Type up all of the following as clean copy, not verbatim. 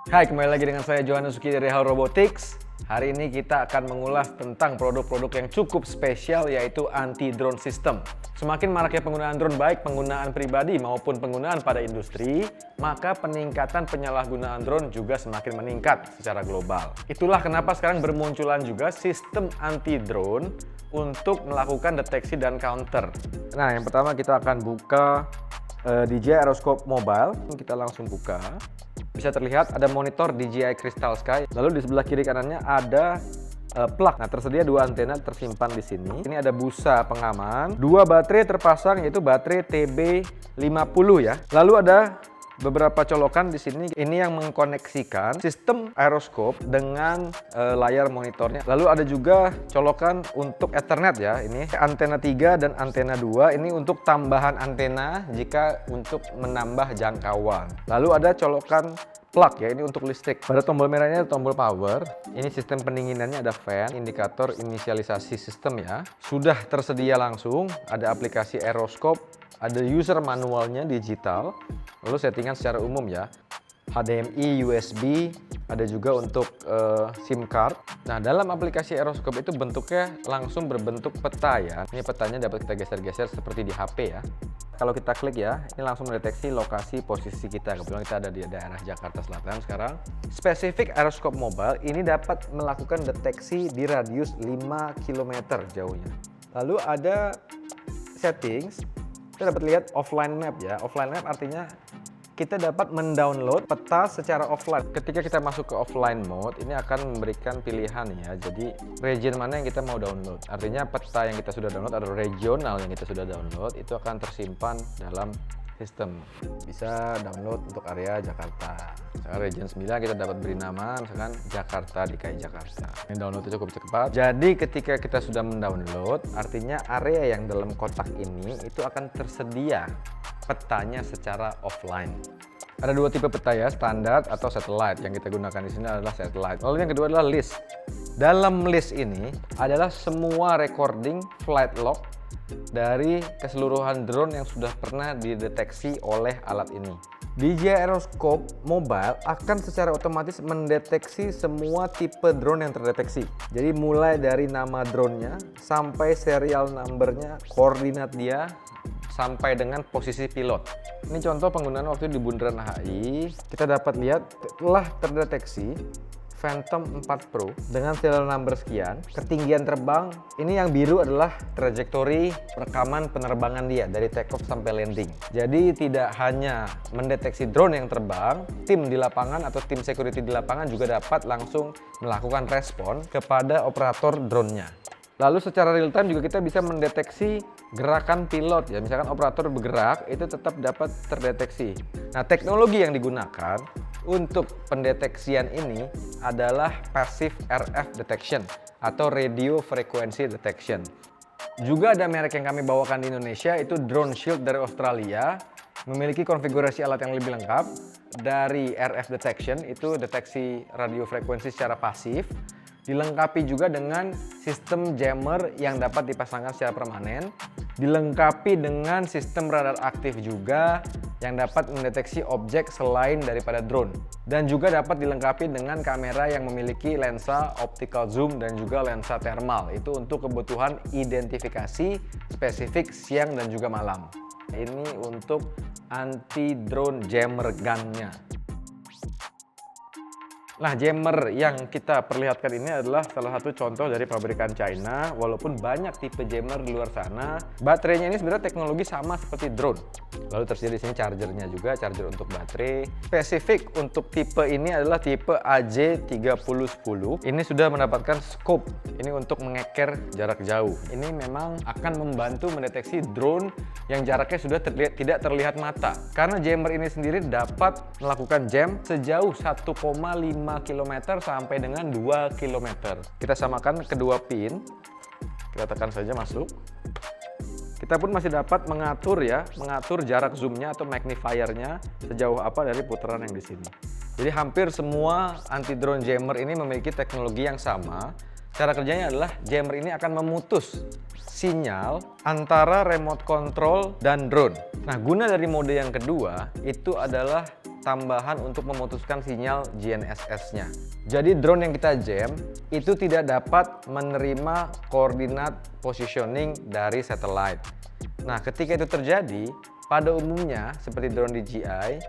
Hai, kembali lagi dengan saya Johannes Suki dari Hal Robotics. Hari ini kita akan mengulas tentang produk-produk yang cukup spesial, yaitu anti-drone system. Semakin maraknya penggunaan drone, baik penggunaan pribadi maupun penggunaan pada industri, maka peningkatan penyalahgunaan drone juga semakin meningkat secara global. Itulah kenapa sekarang bermunculan juga sistem anti-drone untuk melakukan deteksi dan counter. Nah, yang pertama kita akan buka DJI Aeroscope Mobile. Kita langsung buka. Bisa terlihat ada monitor DJI Crystal Sky. Lalu di sebelah kiri kanannya ada plug. Nah, tersedia dua antena tersimpan di sini. Ini ada busa pengaman. Dua baterai terpasang, yaitu baterai TB50 ya. Lalu ada beberapa colokan di sini. Ini yang mengkoneksikan sistem aeroscope dengan layar monitornya. Lalu ada juga colokan untuk Ethernet ya. Ini antena 3 dan antena 2. Ini untuk tambahan antena jika untuk menambah jangkauan. Lalu ada colokan plug ya, ini untuk listrik. Pada tombol merahnya ada tombol power. Ini sistem pendinginannya ada fan, indikator inisialisasi sistem ya. Sudah tersedia langsung, ada aplikasi aeroscope, ada user manualnya digital. Lalu settingan secara umum ya. HDMI, USB, ada juga untuk SIM card. Nah, dalam aplikasi aeroscope itu bentuknya langsung berbentuk peta ya. Ini petanya dapat kita geser-geser seperti di HP ya. Kalau kita klik ya, ini langsung mendeteksi lokasi posisi kita. Kebetulan kita ada di daerah Jakarta Selatan sekarang. Spesifik Aeroscope Mobile ini dapat melakukan deteksi di radius 5 km jauhnya. Lalu ada settings, kita dapat lihat offline map ya. Offline map artinya kita dapat mendownload peta secara offline. Ketika kita masuk ke offline mode, ini akan memberikan pilihan ya. Jadi region mana yang kita mau download. Artinya peta yang kita sudah download atau regional yang kita sudah download itu akan tersimpan dalam sistem. Bisa download untuk area Jakarta. Misalkan region 9 kita dapat beri nama misalkan Jakarta, DKI Jakarta. Ini download itu cukup cepat. Jadi ketika kita sudah mendownload, artinya area yang dalam kotak ini itu akan tersedia petanya secara offline. Ada dua tipe peta ya, standar atau satellite. Yang kita gunakan di sini adalah satellite. Lalu yang kedua adalah list. Dalam list ini adalah semua recording flight log dari keseluruhan drone yang sudah pernah dideteksi oleh alat ini. DJI Aeroscope Mobile akan secara otomatis mendeteksi semua tipe drone yang terdeteksi. Jadi mulai dari nama drone-nya sampai serial number-nya, koordinat dia, sampai dengan posisi pilot. Ini contoh penggunaan waktu di Bundaran HI. Kita dapat lihat telah terdeteksi Phantom 4 Pro dengan serial number sekian, ketinggian terbang. Ini yang biru adalah trajektori rekaman penerbangan dia dari take off sampai landing. Jadi tidak hanya mendeteksi drone yang terbang, tim di lapangan atau tim security di lapangan juga dapat langsung melakukan respon kepada operator drone-nya. Lalu secara real time juga kita bisa mendeteksi gerakan pilot ya. Misalkan operator bergerak itu tetap dapat terdeteksi. Nah, teknologi yang digunakan untuk pendeteksian ini adalah passive RF detection atau radio frequency detection. Juga ada merek yang kami bawakan di Indonesia, itu Drone Shield dari Australia. Memiliki konfigurasi alat yang lebih lengkap. Dari RF detection, itu deteksi radio frekuensi secara pasif. Dilengkapi juga dengan sistem jammer yang dapat dipasangkan secara permanen. Dilengkapi dengan sistem radar aktif juga yang dapat mendeteksi objek selain daripada drone. Dan juga dapat dilengkapi dengan kamera yang memiliki lensa optical zoom dan juga lensa thermal. Itu untuk kebutuhan identifikasi spesifik siang dan juga malam. Ini untuk anti-drone jammer gun-nya. Nah, jammer yang kita perlihatkan ini adalah salah satu contoh dari pabrikan China. Walaupun banyak tipe jammer di luar sana, baterainya ini sebenarnya teknologi sama seperti drone. Lalu tersedia di sini chargernya juga, charger untuk baterai. Spesifik untuk tipe ini adalah tipe AJ3010. Ini sudah mendapatkan scope. Ini untuk mengeker jarak jauh. Ini memang akan membantu mendeteksi drone yang jaraknya sudah tidak terlihat mata. Karena jammer ini sendiri dapat melakukan jam sejauh 1,5 km sampai dengan 2 km. Kita samakan kedua pin. Kita tekan saja masuk. Kita pun masih dapat mengatur jarak zoomnya atau magnifiernya sejauh apa dari putaran yang di sini. Jadi hampir semua anti drone jammer ini memiliki teknologi yang sama. Cara kerjanya adalah jammer ini akan memutus sinyal antara remote control dan drone. Nah, guna dari mode yang kedua itu adalah tambahan untuk memutuskan sinyal GNSS-nya. Jadi drone yang kita jam itu tidak dapat menerima koordinat positioning dari satellite. Nah, ketika itu terjadi, pada umumnya seperti drone DJI,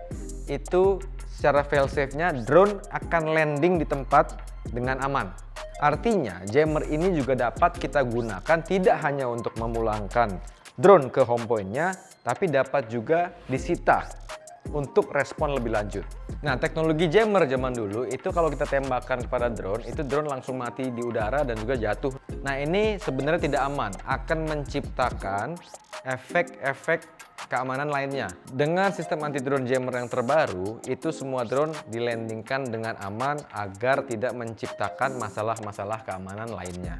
itu secara fail-safe-nya drone akan landing di tempat dengan aman. Artinya, jammer ini juga dapat kita gunakan tidak hanya untuk memulangkan drone ke home point-nya, tapi dapat juga disita untuk respon lebih lanjut. Nah, teknologi jammer zaman dulu itu kalau kita tembakkan kepada drone, itu drone langsung mati di udara dan juga jatuh. Nah, ini sebenarnya tidak aman, akan menciptakan efek-efek keamanan lainnya. Dengan sistem anti-drone jammer yang terbaru, itu semua drone dilandingkan dengan aman agar tidak menciptakan masalah-masalah keamanan lainnya.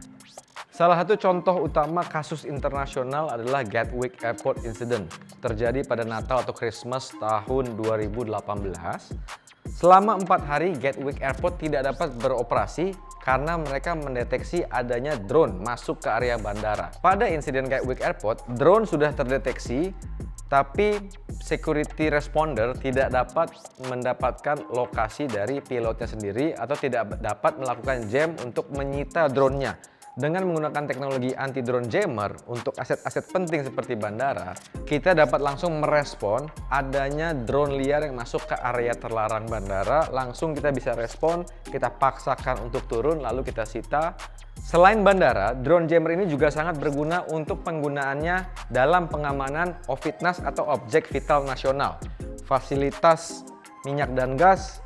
Salah satu contoh utama kasus internasional adalah Gatwick Airport Incident. Terjadi pada Natal atau Christmas tahun 2018. Selama 4 hari, Gatwick Airport tidak dapat beroperasi karena mereka mendeteksi adanya drone masuk ke area bandara. Pada insiden Gatwick Airport, drone sudah terdeteksi, tapi security responder tidak dapat mendapatkan lokasi dari pilotnya sendiri atau tidak dapat melakukan jam untuk menyita drone-nya. Dengan menggunakan teknologi anti-drone jammer untuk aset-aset penting seperti bandara, kita dapat langsung merespon adanya drone liar yang masuk ke area terlarang bandara. Langsung kita bisa respon, kita paksakan untuk turun, lalu kita sita. Selain bandara, drone jammer ini juga sangat berguna untuk penggunaannya dalam pengamanan OVITNAS atau objek vital nasional, fasilitas minyak dan gas,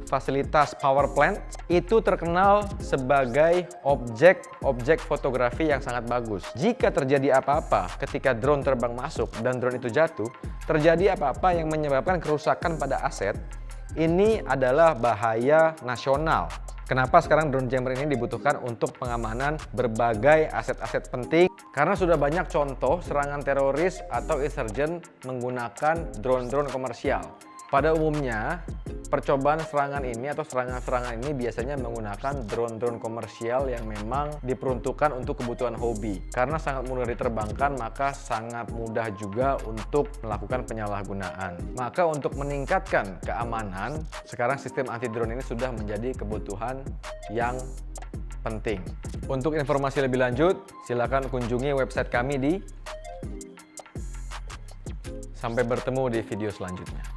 fasilitas power plant. Itu terkenal sebagai objek fotografi yang sangat bagus. Jika terjadi apa-apa ketika drone terbang masuk dan drone itu jatuh, terjadi apa-apa yang menyebabkan kerusakan pada aset, ini adalah bahaya nasional. Kenapa sekarang drone jammer ini dibutuhkan untuk pengamanan berbagai aset-aset penting? Karena sudah banyak contoh serangan teroris atau insurgen menggunakan drone-drone komersial. Pada umumnya, percobaan serangan ini atau serangan-serangan ini biasanya menggunakan drone-drone komersial yang memang diperuntukkan untuk kebutuhan hobi. Karena sangat mudah diterbangkan, maka sangat mudah juga untuk melakukan penyalahgunaan. Maka untuk meningkatkan keamanan, sekarang sistem anti-drone ini sudah menjadi kebutuhan yang penting. Untuk informasi lebih lanjut, silakan kunjungi website kami di. Sampai bertemu di video selanjutnya.